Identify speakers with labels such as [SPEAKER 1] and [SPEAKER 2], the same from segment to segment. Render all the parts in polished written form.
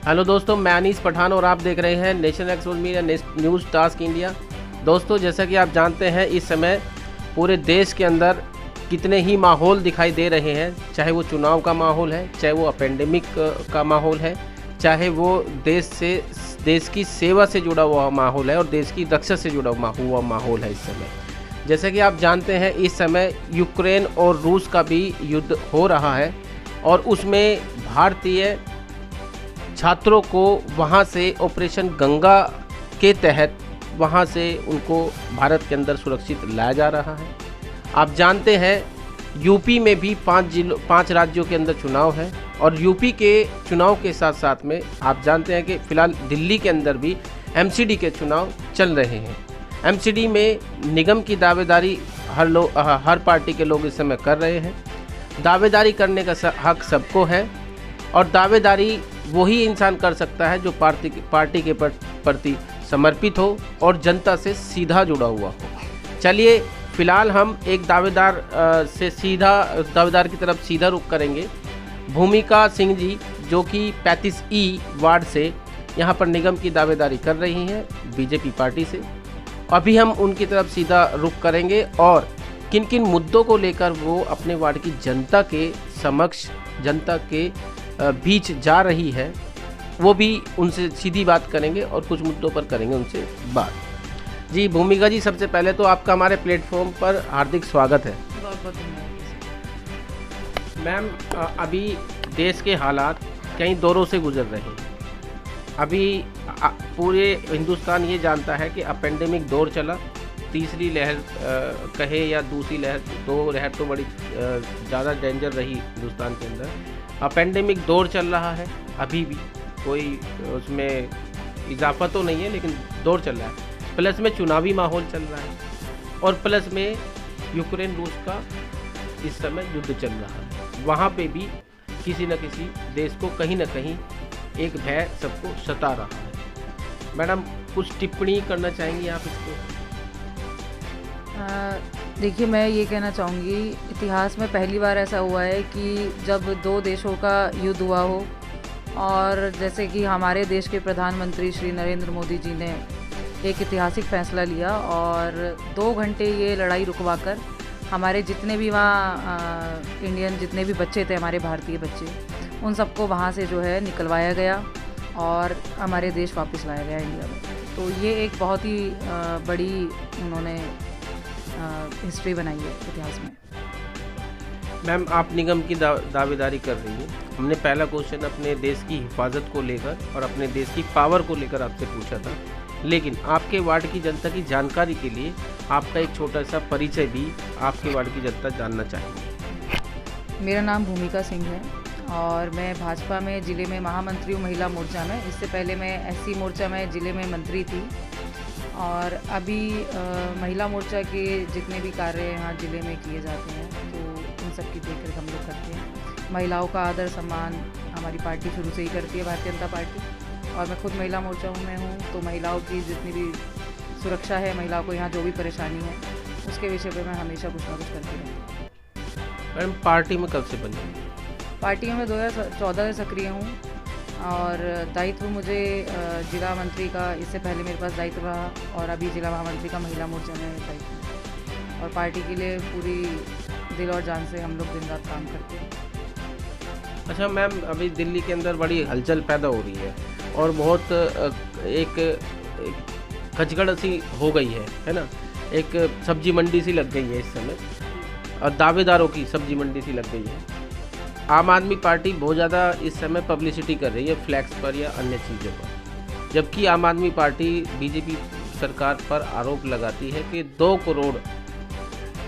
[SPEAKER 1] Hello दोस्तों, मैं अनीस पठान और आप देख रहे हैं national expose media news task India. दोस्तों, जैसा कि आप जानते हैं, इस समय पूरे देश के अंदर कितने ही माहौल दिखाई दे रहे हैं। चाहे वो चुनाव का माहौल है, चाहे वो एपेंडेमिक का माहौल है, चाहे वो देश की सेवा से जुड़ा हुआ माहौल है और देश की रक्षा से जुड़ा हुआ माहौल है। इस समय जैसा कि आप जानते हैं, इस समय यूक्रेन और रूस का भी युद्ध हो रहा है और उसमें भारतीय छात्रों को वहां से ऑपरेशन गंगा के तहत वहां से उनको भारत के अंदर सुरक्षित लाया जा रहा है। आप जानते हैं, यूपी में भी 5 राज्यों के अंदर चुनाव है और यूपी के चुनाव के साथ साथ में आप जानते हैं कि फ़िलहाल दिल्ली के अंदर भी एमसीडी के चुनाव चल रहे हैं। एमसीडी में निगम की दावेदारी हर पार्टी के लोग इस समय कर रहे हैं। दावेदारी करने का हक सबको है और दावेदारी वही इंसान कर सकता है जो पार्टी के प्रति समर्पित हो और जनता से सीधा जुड़ा हुआ हो। चलिए, फिलहाल हम एक दावेदार की तरफ सीधा रुख करेंगे। भूमिका सिंह जी, जो कि 35E वार्ड से यहाँ पर निगम की दावेदारी कर रही हैं बीजेपी पार्टी से। अभी हम उनकी तरफ सीधा रुख करेंगे और किन किन मुद्दों को लेकर वो अपने वार्ड की जनता के समक्ष, जनता के बीच जा रही है, वो भी उनसे सीधी बात करेंगे और कुछ मुद्दों पर करेंगे उनसे बात। जी भूमिका जी, सबसे पहले तो आपका हमारे प्लेटफॉर्म पर हार्दिक स्वागत है।
[SPEAKER 2] बहुत धन्यवाद
[SPEAKER 1] मैम, अभी देश के हालात कई दौरों से गुजर रहे हैं। अभी पूरे हिंदुस्तान ये जानता है कि एपेंडेमिक दौर चला, तीसरी लहर कहे या दूसरी लहर, 2 लहर तो बड़ी ज़्यादा डेंजर रही हिंदुस्तान के अंदर। एपेंडेमिक दौर चल रहा है, अभी भी कोई उसमें इजाफा तो नहीं है, लेकिन दौर चल रहा है। प्लस में चुनावी माहौल चल रहा है और प्लस में यूक्रेन रूस का इस समय युद्ध चल रहा है। वहाँ पे भी किसी न किसी देश को कहीं ना कहीं एक भय सबको सता रहा है। मैडम, कुछ टिप्पणी करना चाहेंगी आप इसको?
[SPEAKER 2] देखिए, मैं ये कहना चाहूँगी, इतिहास में पहली बार ऐसा हुआ है कि जब 2 देशों का युद्ध हुआ हो और जैसे कि हमारे देश के प्रधानमंत्री श्री नरेंद्र मोदी जी ने एक ऐतिहासिक फ़ैसला लिया और 2 घंटे ये लड़ाई रुकवाकर हमारे जितने भी वहाँ इंडियन जितने भी बच्चे थे, हमारे भारतीय बच्चे, उन सबको वहाँ से जो है निकलवाया गया और हमारे देश वापस लाया गया इंडिया में। तो ये एक बहुत ही बड़ी उन्होंने हिस्ट्री बनाई है इतिहास में।
[SPEAKER 1] मैम, आप निगम की दावेदारी कर रही हैं। हमने पहला क्वेश्चन अपने देश की हिफाजत को लेकर और अपने देश की पावर को लेकर आपसे पूछा था, लेकिन आपके वार्ड की जनता की जानकारी के लिए आपका एक छोटा सा परिचय भी आपके वार्ड की जनता जानना चाहेंगे।
[SPEAKER 2] मेरा नाम भूमिका सिंह है और मैं भाजपा में ज़िले में महामंत्री हूँ, महिला मोर्चा में। इससे पहले मैं SC मोर्चा में ज़िले में मंत्री थी और अभी महिला मोर्चा के जितने भी कार्य यहाँ ज़िले में किए जाते हैं तो उन सब की देखरेख हम लोग करते हैं। महिलाओं का आदर सम्मान हमारी पार्टी शुरू से ही करती है, भारतीय जनता पार्टी, और मैं खुद महिला मोर्चा में हूँ। तो महिलाओं की जितनी भी सुरक्षा है, महिलाओं को यहाँ जो भी परेशानी है, उसके विषय पर मैं हमेशा कुछ ना कुछ करती रहती हूँ।
[SPEAKER 1] मैडम, पार्टी में कब से बनी?
[SPEAKER 2] पार्टी में 2014 से सक्रिय हूँ और दायित्व मुझे जिला मंत्री का, इससे पहले मेरे पास दायित्व रहा और अभी जिला महामंत्री का महिला मोर्चा में दायित्व। और पार्टी के लिए पूरी दिल और जान से हम लोग दिन रात काम करते हैं।
[SPEAKER 1] अच्छा मैम, अभी दिल्ली के अंदर बड़ी हलचल पैदा हो रही है और बहुत एक खचगड़ सी हो गई है ना। एक सब्जी मंडी सी लग गई है इस समय और दावेदारों की सब्जी मंडी सी लग गई है। आम आदमी पार्टी बहुत ज़्यादा इस समय पब्लिसिटी कर रही है फ्लैक्स पर या अन्य चीज़ों पर, जबकि आम आदमी पार्टी बीजेपी सरकार पर आरोप लगाती है कि 2 करोड़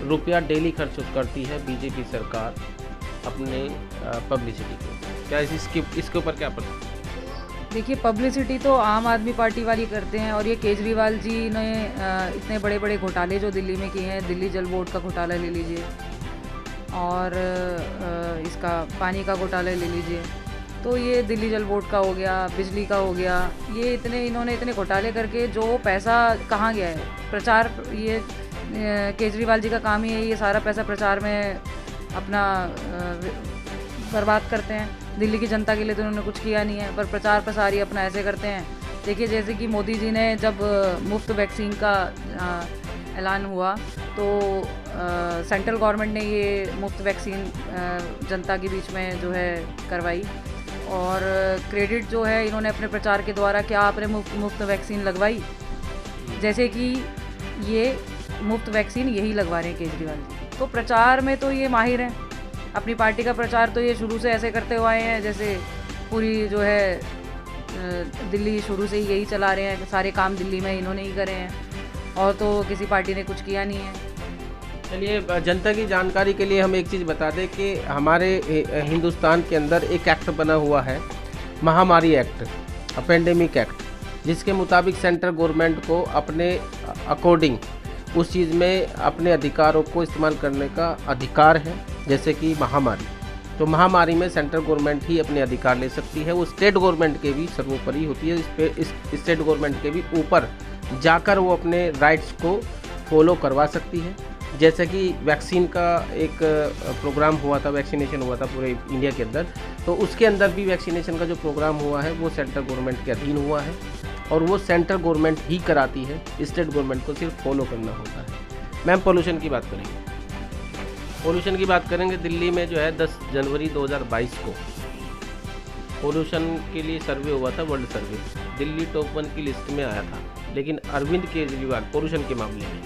[SPEAKER 1] रुपया डेली खर्च करती है बीजेपी सरकार अपने पब्लिसिटी को। क्या इसके ऊपर क्या पता?
[SPEAKER 2] देखिए, पब्लिसिटी तो आम आदमी पार्टी वाली करते हैं और ये केजरीवाल जी ने इतने बड़े बड़े घोटाले जो दिल्ली में किए हैं, दिल्ली जल बोर्ड का घोटाला ले लीजिए और इसका पानी का घोटाला ले लीजिए, तो ये दिल्ली जल बोर्ड का हो गया, बिजली का हो गया, ये इन्होंने इतने घोटाले करके जो पैसा कहाँ गया है? प्रचार, ये केजरीवाल जी का काम ही है ये सारा पैसा प्रचार में अपना बर्बाद करते हैं। दिल्ली की जनता के लिए तो उन्होंने कुछ किया नहीं है, पर प्रचार प्रसार ही अपना ऐसे करते हैं। देखिए, जैसे कि मोदी जी ने जब मुफ्त वैक्सीन का ऐलान हुआ तो सेंट्रल गवर्नमेंट ने ये मुफ्त वैक्सीन जनता के बीच में जो है करवाई, और क्रेडिट जो है इन्होंने अपने प्रचार के द्वारा क्या आपने मुफ्त वैक्सीन लगवाई, जैसे कि ये मुफ्त वैक्सीन यही लगवा रहे हैं केजरीवाल जी। तो प्रचार में तो ये माहिर हैं, अपनी पार्टी का प्रचार तो ये शुरू से ऐसे करते हुए आए हैं, जैसे पूरी जो है दिल्ली शुरू से ही यही चला रहे हैं, सारे काम दिल्ली में इन्होंने ही करे हैं, और तो किसी पार्टी ने कुछ किया नहीं है।
[SPEAKER 1] चलिए, जनता की जानकारी के लिए हम एक चीज़ बता दें कि हमारे हिंदुस्तान के अंदर एक एक्ट बना हुआ है, महामारी एक्ट, पेंडेमिक एक्ट, जिसके मुताबिक सेंट्रल गवर्नमेंट को अपने अकॉर्डिंग उस चीज़ में अपने अधिकारों को इस्तेमाल करने का अधिकार है। जैसे कि महामारी, तो महामारी में सेंट्रल गवर्नमेंट ही अपने अधिकार ले सकती है, वो स्टेट गवर्नमेंट के भी सर्वोपरि होती है। इस स्टेट गवर्नमेंट के भी ऊपर जाकर वो अपने राइट्स को फॉलो करवा सकती है। जैसे कि वैक्सीन का एक प्रोग्राम हुआ था, वैक्सीनेशन हुआ था पूरे इंडिया के अंदर, तो उसके अंदर भी वैक्सीनेशन का जो प्रोग्राम हुआ है वो सेंट्रल गवर्नमेंट के अधीन हुआ है, और वो सेंट्रल गवर्नमेंट ही कराती है, स्टेट गवर्नमेंट को सिर्फ फॉलो करना होता है। मैम, पोल्यूशन की बात करेंगे। पोल्यूशन की बात करेंगे, दिल्ली में जो है 10 जनवरी 2022 को पोल्यूशन के लिए सर्वे हुआ था, वर्ल्ड सर्वे। दिल्ली टॉप 1 की लिस्ट में आया था, लेकिन अरविंद केजरीवाल पोल्यूशन के मामले में,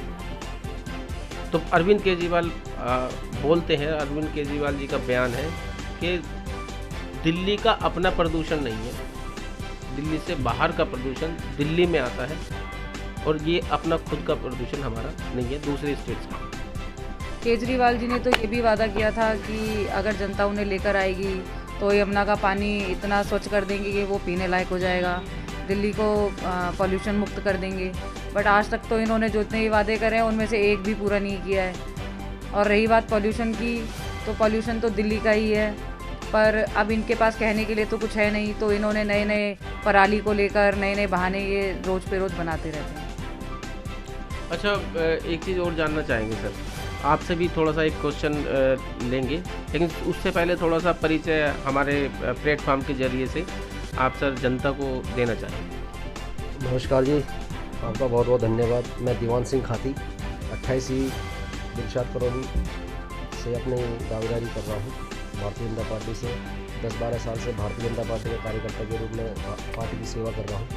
[SPEAKER 1] तो अरविंद केजरीवाल बोलते हैं, अरविंद केजरीवाल जी का बयान है कि दिल्ली का अपना प्रदूषण नहीं है, दिल्ली से बाहर का प्रदूषण दिल्ली में आता है, और ये अपना खुद का प्रदूषण हमारा नहीं है, दूसरे स्टेट्स का।
[SPEAKER 2] केजरीवाल जी ने तो ये भी वादा किया था कि अगर जनता उन्हें लेकर आएगी तो यमुना का पानी इतना स्वच्छ कर देंगे कि वो पीने लायक हो जाएगा, दिल्ली को पॉल्यूशन मुक्त कर देंगे। बट आज तक तो इन्होंने जो इतने ही वादे करे हैं उनमें से एक भी पूरा नहीं किया है। और रही बात पॉल्यूशन की, तो पॉल्यूशन तो दिल्ली का ही है, पर अब इनके पास कहने के लिए तो कुछ है नहीं, तो इन्होंने नए नए पराली को लेकर नए नए बहाने ये रोज़ पे रोज़ बनाते रहते हैं।
[SPEAKER 1] अच्छा, एक चीज़ और जानना चाहेंगे सर, आपसे भी थोड़ा सा एक क्वेश्चन लेंगे, लेकिन उससे पहले थोड़ा सा परिचय हमारे प्लेटफॉर्म के जरिए से आप सर जनता को देना चाहेंगे।
[SPEAKER 3] नमस्कार जी, आपका बहुत बहुत धन्यवाद। मैं दीवान सिंह खाती 28 दिलशाद कॉलोनी से अपनी दावेदारी कर रहा हूँ। भारतीय जनता पार्टी से 10-12 साल से भारतीय जनता पार्टी के कार्यकर्ता के रूप में पार्टी की सेवा कर रहा हूँ।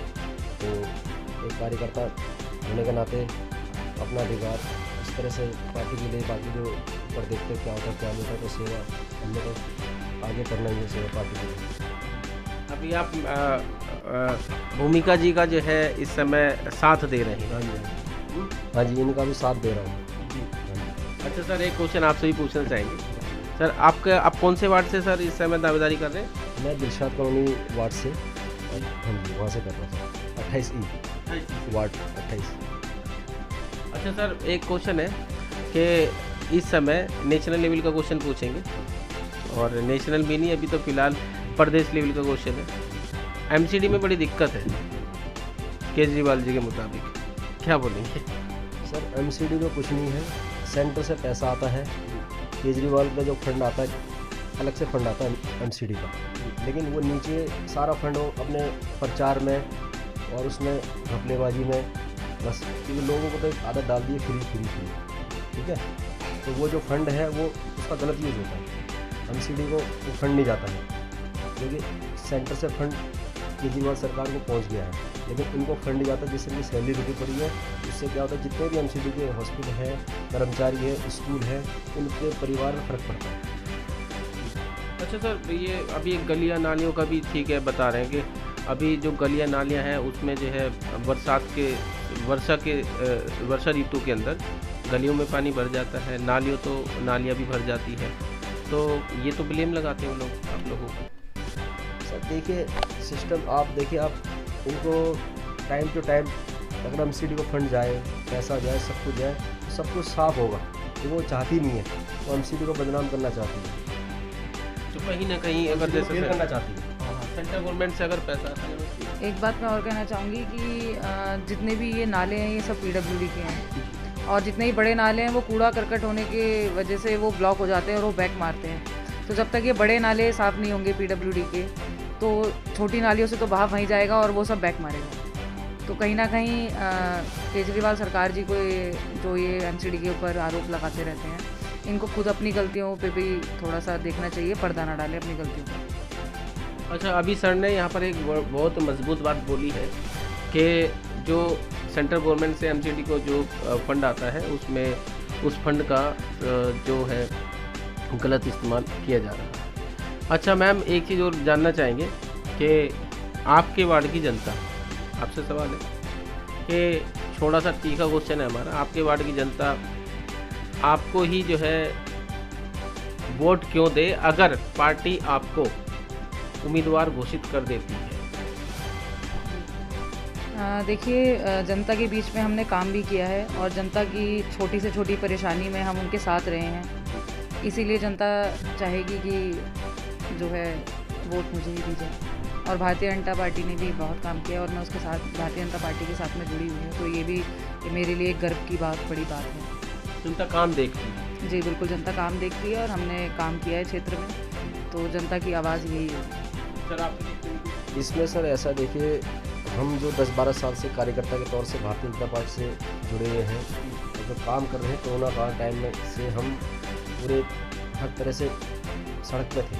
[SPEAKER 3] तो एक कार्यकर्ता होने के नाते अपना अधिकार इस तरह से पार्टी के लिए, बाकी जो ऊपर देखते क्या होता क्या नहीं होता, तो सेवा हमने तो आगे करना ही है, सेवा पार्टी के लिए।
[SPEAKER 1] अभी आप भूमिका जी का जो है इस समय साथ दे रहे हैं।
[SPEAKER 3] हाँ जी, इनका भी साथ दे रहा हूँ।
[SPEAKER 1] अच्छा सर, एक क्वेश्चन आपसे भी पूछना चाहेंगे सर, आप कौन से वार्ड से सर इस समय दावेदारी कर रहे हैं?
[SPEAKER 3] मैं दिलशाद कॉलोनी वार्ड से, हाँ जी, वहाँ से कर रहा था, 28 वार्ड 28।
[SPEAKER 1] अच्छा सर, एक क्वेश्चन है कि इस समय नेशनल लेवल का क्वेश्चन पूछेंगे, और नेशनल भी नहीं, अभी तो फिलहाल प्रदेश लेवल का क्वेश्चन है। एमसीडी में बड़ी दिक्कत है केजरीवाल जी के मुताबिक, क्या बोलेंगे?
[SPEAKER 3] सर, एमसीडी में कुछ नहीं है, सेंटर से पैसा आता है, केजरीवाल का जो फंड आता है अलग से फंड आता है एमसीडी का, लेकिन वो नीचे सारा फंड वो अपने प्रचार में और उसमें घपलेबाजी में, बस क्योंकि लोगों को तो एक आदत डाल दी है फ्री, ठीक है। तो वो जो फंड है वो उसका गलत यूज़ होता है, एमसीडी को वो फंड नहीं जाता है, क्योंकि सेंटर से फंड केजरीवाल सरकार को पहुंच गया है, लेकिन उनको फंड नहीं जाता, जिससे उनकी सैलरी रुकी पड़ी है। उससे क्या होता है, जितने भी एमसीडी के हॉस्पिटल है, कर्मचारी है, स्कूल है, उनके परिवार में फ़र्क पड़ता है।
[SPEAKER 1] अच्छा सर, ये अभी गलियाँ नालियों का भी ठीक है बता रहे हैं कि अभी जो गलियाँ नालियाँ हैं उसमें जो है वर्षा ऋतु के अंदर गलियों में पानी भर जाता है, नालियाँ भी भर जाती है, तो ये तो ब्लेम लगाते हैं लोग आप लोगों को।
[SPEAKER 3] सर देखिए, सिस्टम आप देखिए, आप उनको टाइम टू टाइम अगर एमसीडी को फंड जाए, पैसा जाए, सब कुछ जाए, तो सब कुछ साफ होगा। तो वो चाहती नहीं है, वो एमसीडी को बदनाम करना चाहती है,
[SPEAKER 1] तो कहीं ना कहीं अगर जैसे
[SPEAKER 3] करना चाहती है
[SPEAKER 1] सेंट्रल गवर्नमेंट से अगर पैसा आता है।
[SPEAKER 2] एक बात मैं और कहना चाहूँगी कि जितने भी ये नाले हैं ये सब पीडब्ल्यूडी के हैं, और जितने ही बड़े नाले हैं वो कूड़ा करकट होने की वजह से वो ब्लॉक हो जाते हैं और वो बैक मारते हैं। तो जब तक ये बड़े नाले साफ़ नहीं होंगे PWD के, तो छोटी नालियों से तो बहाव वहीं जाएगा और वो सब बैक मारेगा। तो कहीं ना कहीं केजरीवाल सरकार जी को जो ये MCD के ऊपर आरोप लगाते रहते हैं, इनको खुद अपनी गलतियों पे भी थोड़ा सा देखना चाहिए, पर्दा ना डालें अपनी गलतियों पर।
[SPEAKER 1] अच्छा, अभी सर ने यहाँ पर एक बहुत मजबूत बात बोली है कि जो सेंट्रल गवर्नमेंट से MCD को जो फंड आता है, उसमें उस फंड का जो है गलत इस्तेमाल किया जा रहा है। अच्छा मैम, एक चीज़ और जानना चाहेंगे कि आपके वार्ड की जनता, आपसे सवाल है कि थोड़ा सा तीखा क्वेश्चन है हमारा, आपके वार्ड की जनता आपको ही जो है वोट क्यों दे अगर पार्टी आपको उम्मीदवार घोषित कर देती है?
[SPEAKER 2] देखिए, जनता के बीच में हमने काम भी किया है और जनता की छोटी से छोटी परेशानी में हम उनके साथ रहे हैं, इसीलिए जनता चाहेगी कि जो है वोट मुझे ही दी जाए। और भारतीय जनता पार्टी ने भी बहुत काम किया और मैं उसके साथ, भारतीय जनता पार्टी के साथ में जुड़ी हुई हूँ, तो ये भी मेरे लिए एक गर्व की बड़ी बात है।
[SPEAKER 1] जनता काम देखती है?
[SPEAKER 2] जी बिल्कुल, जनता काम देखती है और हमने काम किया है क्षेत्र में, तो जनता की आवाज़ यही है।
[SPEAKER 1] सर आप
[SPEAKER 3] इसमें सर ऐसा देखिए, हम जो 10-12 साल से कार्यकर्ता के तौर से भारतीय जनता पार्टी से जुड़े हुए हैं और जो काम कर रहे हैं, कोरोना काल टाइम में से हम पूरे हर तरह से सड़क पे थे।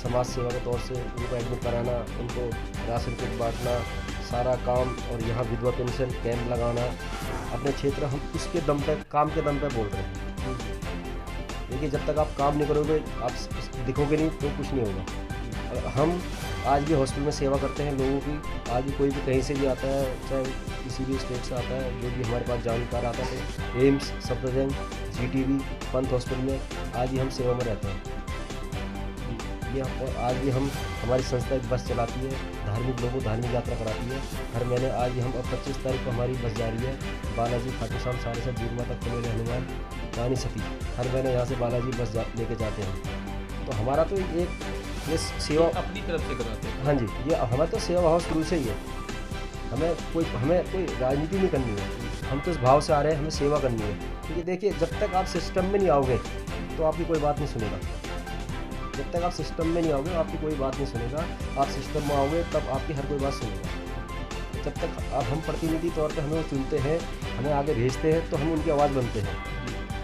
[SPEAKER 3] समाज सेवा के तौर से उनको एडमिट कराना, उनको राशन किट बांटना, सारा काम, और यहाँ विधवा पेंशन कैंप लगाना, अपने क्षेत्र हम उसके दम पे, काम के दम पे बोल रहे हैं। देखिए, जब तक आप काम नहीं करोगे, आप दिखोगे नहीं, तो कुछ नहीं होगा। हम आज भी हॉस्पिटल में सेवा करते हैं लोगों की। आज भी कोई भी कहीं से भी आता है, चाहे किसी भी स्टेट से आता है, जो भी हमारे पास जानकार आता है, AIIMS, Safdarjung, GTV, Pant hospital में आज भी हम सेवा में रहते हैं। ये और आज भी हम, हमारी संस्था एक बस चलाती है, धार्मिक लोगों को धार्मिक यात्रा कराती है हर महीने। आज भी हम, अब 25 तारीख को हमारी बस जा रही है बालाजी, खाटू श्याम, सारसा, जीव माता, कुलेर, हनुमान, रानी सती। हर महीने यहाँ से बालाजी बस लेके जाते हैं। तो हमारा तो एक ये सेवा
[SPEAKER 1] अपनी तरफ से कराते हैं।
[SPEAKER 3] हाँ जी, ये हमारा तो सेवा भाव शुरू से ही है। हमें कोई राजनीति नहीं करनी है, हम तो इस भाव से आ रहे हैं, हमें सेवा करनी है। क्योंकि देखिए, जब तक आप सिस्टम में नहीं आओगे तो आपकी कोई बात नहीं सुनेगा। जब तक आप सिस्टम में नहीं आओगे, आपकी कोई बात नहीं सुनेगा। आप सिस्टम में आओगे तब आपकी हर कोई बात सुनेगा। जब तक अब हम प्रतिनिधि तौर पे हमें वो चुनते हैं, हमें आगे भेजते हैं, तो हम उनकी आवाज़ बनते हैं।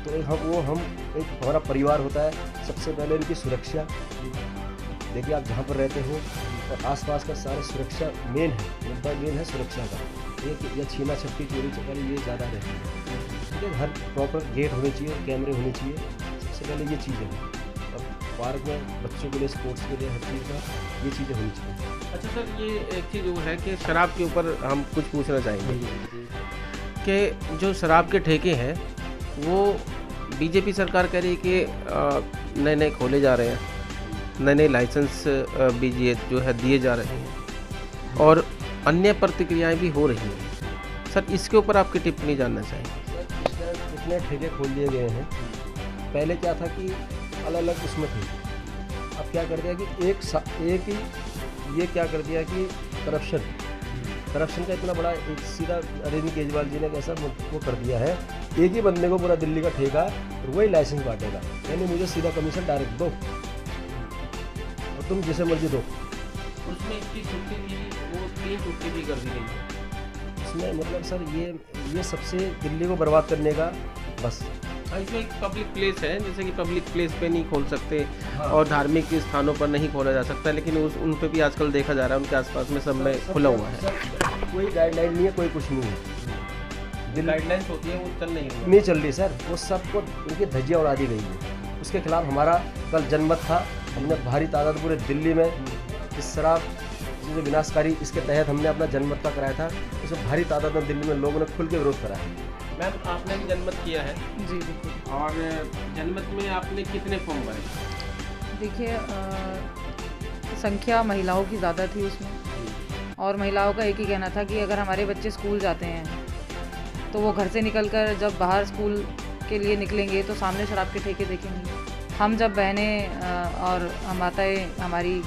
[SPEAKER 3] तो एक हमारा परिवार होता है। सबसे पहले उनकी सुरक्षा। देखिए, आप जहाँ पर रहते हो और आसपास का सारा सुरक्षा मेन है, मुद्दा मेन है सुरक्षा का। एक या छीना छपकी, चोरी चकारी, ये ज़्यादा रहती है। ठीक है, हर प्रॉपर गेट होने चाहिए, कैमरे होने चाहिए, सबसे पहले ये चीज़ें हैं। और पार्क में बच्चों के लिए, स्पोर्ट्स के लिए, हर चीज़ का ये चीज़ें होनी चाहिए।
[SPEAKER 1] अच्छा सर, ये एक चीज़ वो है कि शराब के ऊपर हम कुछ पूछना चाहेंगे कि जो शराब के ठेके हैं वो बीजेपी सरकार कह रही है कि नए खोले जा रहे हैं, नए लाइसेंस भी जो है दिए जा रहे हैं और अन्य प्रतिक्रियाएं भी हो रही हैं। सर, इसके ऊपर आपकी टिप्पणी जानना चाहेंगे।
[SPEAKER 3] सर, इतने ठेके खोल दिए गए हैं। पहले क्या था कि अलग अलग उसमें थे, अब क्या कर दिया कि एक ही ये क्या कर दिया कि करप्शन का इतना बड़ा एक सीधा अरविंद केजरीवाल जी ने कैसा वो कर दिया है, एक ही बंदे को पूरा दिल्ली का ठेका और वही लाइसेंस बांटेगा। यानी मुझे सीधा कमीशन डायरेक्ट दो और तुम जिसे मर्जी दो।
[SPEAKER 1] उसमें इतनी छुट्टी थी, वो 3 छुट्टी भी कर दी गई है।
[SPEAKER 3] इसमें मतलब सर ये सबसे दिल्ली को बर्बाद करने का बस।
[SPEAKER 1] इसमें एक पब्लिक प्लेस है, जैसे कि पब्लिक प्लेस पे नहीं खोल सकते।
[SPEAKER 3] हाँ।
[SPEAKER 1] और धार्मिक स्थानों पर नहीं खोला जा सकता, लेकिन उन पे भी आजकल देखा जा रहा है उनके आसपास में सब में खुला हुआ है।
[SPEAKER 3] कोई गाइडलाइन नहीं है, कोई कुछ नहीं है।
[SPEAKER 1] गाइडलाइंस होती है वो नहीं
[SPEAKER 3] चल रही सर, वो सबको उनकी धज्जियाँ उड़ा दी गई है। उसके खिलाफ हमारा कल जनमत था। हमने भारी तादाद पूरे दिल्ली में इस शराब जो विनाशकारी, इसके तहत हमने अपना जनमत का कराया था। उसमें भारी तादाद में दिल्ली में लोगों ने खुल के विरोध करा है।
[SPEAKER 1] मैम, आपने भी जनमत किया है?
[SPEAKER 2] जी बिल्कुल।
[SPEAKER 1] और जनमत में आपने कितने फॉर्म भरे?
[SPEAKER 2] देखिए, संख्या महिलाओं की ज़्यादा थी उसमें, और महिलाओं का एक ही कहना था कि अगर हमारे बच्चे स्कूल जाते हैं तो वो घर से निकलकर जब बाहर स्कूल के लिए निकलेंगे तो सामने शराब के ठेके देखेंगे। हम जब बहनें और माताएं हमारी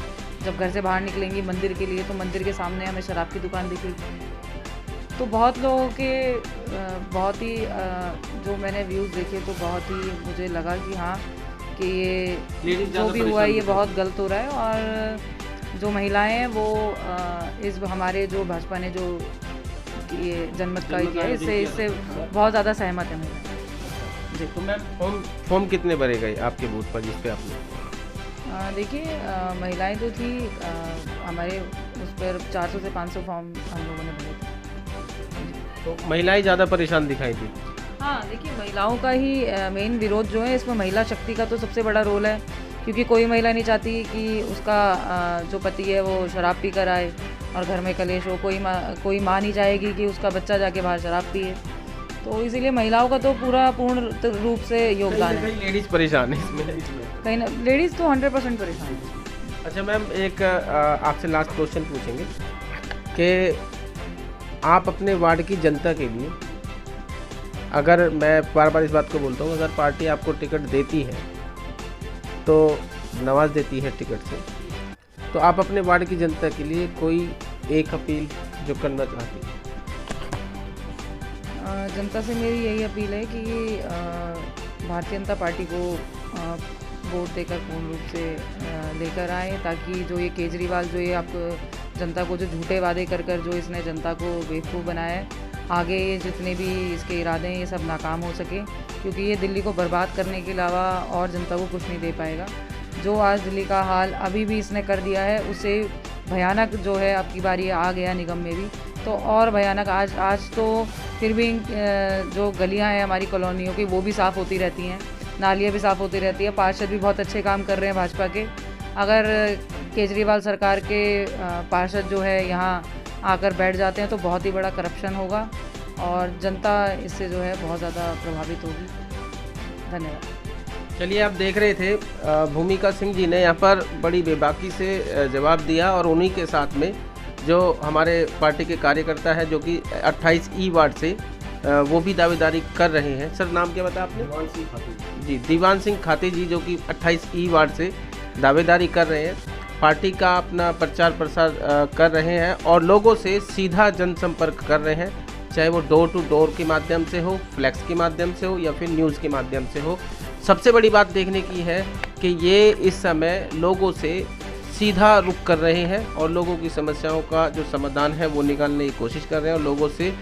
[SPEAKER 2] जब घर से बाहर निकलेंगी मंदिर के लिए, तो मंदिर के सामने हमें शराब की दुकान दिखेगी। तो बहुत लोगों के बहुत ही जो मैंने व्यूज़ देखे तो बहुत ही मुझे लगा कि हाँ, कि ये
[SPEAKER 1] Ladies
[SPEAKER 2] जो
[SPEAKER 1] ज़्यादा
[SPEAKER 2] भी हुआ है ये
[SPEAKER 1] परेशान
[SPEAKER 2] बहुत गलत हो रहा है। और जो महिलाएं हैं वो इस हमारे जो भाजपा ने जो ये जनमत का किया है इससे बहुत ज़्यादा सहमत है महिलाएं जी।
[SPEAKER 1] तो मैम फॉर्म कितने भरे गए आपके बूथ पर जिस पे आपने?
[SPEAKER 2] देखिए महिलाएं जो थी हमारे उस पर 400 से 500 फॉर्म हम लोगों ने भरे थे।
[SPEAKER 1] तो महिलाएं ज़्यादा परेशान दिखाई दी।
[SPEAKER 2] हाँ देखिए, महिलाओं का ही मेन विरोध जो है इसमें महिला शक्ति का तो सबसे बड़ा रोल है, क्योंकि कोई महिला नहीं चाहती कि उसका जो पति है वो शराब पी कर आए और घर में कलेश हो। कोई माँ नहीं चाहेगी कि उसका बच्चा जाके बाहर शराब पिए। तो इसीलिए महिलाओं का तो पूर्ण रूप से योगदान है।
[SPEAKER 1] लेडीज़ परेशान है इसमें।
[SPEAKER 2] कहीं ना लेडीज़ तो 100% परेशान है।
[SPEAKER 1] अच्छा मैम, एक आपसे लास्ट क्वेश्चन पूछेंगे कि आप अपने वार्ड की जनता के लिए, अगर मैं बार बार इस बात को बोलता हूँ, अगर पार्टी आपको टिकट देती है तो नवाज देती है टिकट से, तो आप अपने वार्ड की जनता के लिए कोई एक अपील जो करना चाहती हैं?
[SPEAKER 2] जनता से मेरी यही अपील है कि भारतीय जनता पार्टी को वोट देकर पूर्ण रूप से लेकर आए, ताकि जो ये केजरीवाल जो ये आपको जनता को जो झूठे वादे कर जो इसने जनता को बेवकूफ़ बनाया है, आगे ये जितने भी इसके इरादे हैं ये सब नाकाम हो सके, क्योंकि ये दिल्ली को बर्बाद करने के अलावा और जनता को कुछ नहीं दे पाएगा। जो आज दिल्ली का हाल अभी भी इसने कर दिया है उससे भयानक जो है अब की बार ये आ गया निगम में भी तो और भयानक। आज तो फिर भी जो गलियां हैं हमारी कॉलोनियों की वो भी साफ़ होती रहती हैं, नालियाँ भी साफ़ होती रहती है, पार्षद भी बहुत अच्छे काम कर रहे हैं भाजपा के। अगर केजरीवाल सरकार के पार्षद जो है यहाँ आकर बैठ जाते हैं तो बहुत ही बड़ा करप्शन होगा और जनता इससे जो है बहुत ज़्यादा प्रभावित होगी। धन्यवाद।
[SPEAKER 1] चलिए, आप देख रहे थे भूमिका सिंह जी ने यहाँ पर बड़ी बेबाकी से जवाब दिया, और उन्हीं के साथ में जो हमारे पार्टी के कार्यकर्ता है जो कि 28 ई वार्ड से वो भी दावेदारी कर रहे हैं। सर, नाम क्या बताया आपने?
[SPEAKER 3] दीवान सिंह खाती
[SPEAKER 1] जी, दीवान सिंह खाती जी, जो कि 28 ई वार्ड से दावेदारी कर रहे हैं, पार्टी का अपना प्रचार प्रसार कर रहे हैं और लोगों से सीधा जनसंपर्क कर रहे हैं, चाहे वो डोर टू डोर के माध्यम से हो, फ्लैक्स के माध्यम से हो या फिर न्यूज़ के माध्यम से हो। सबसे बड़ी बात देखने की है कि ये इस समय लोगों से सीधा रुख कर रहे हैं और लोगों की समस्याओं का जो समाधान है वो निकालने की कोशिश कर रहे हैं और लोगों से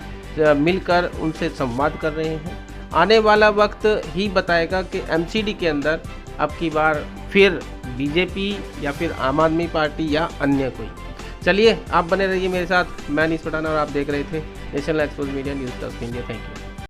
[SPEAKER 1] मिलकर उनसे संवाद कर रहे हैं। आने वाला वक्त ही बताएगा कि एमसीडी के अंदर अब की बार फिर बीजेपी या फिर आम आदमी पार्टी या अन्य कोई। चलिए, आप बने रहिए मेरे साथ। मैं अनीस पठान और आप देख रहे थे national expose media news task India. Thank you.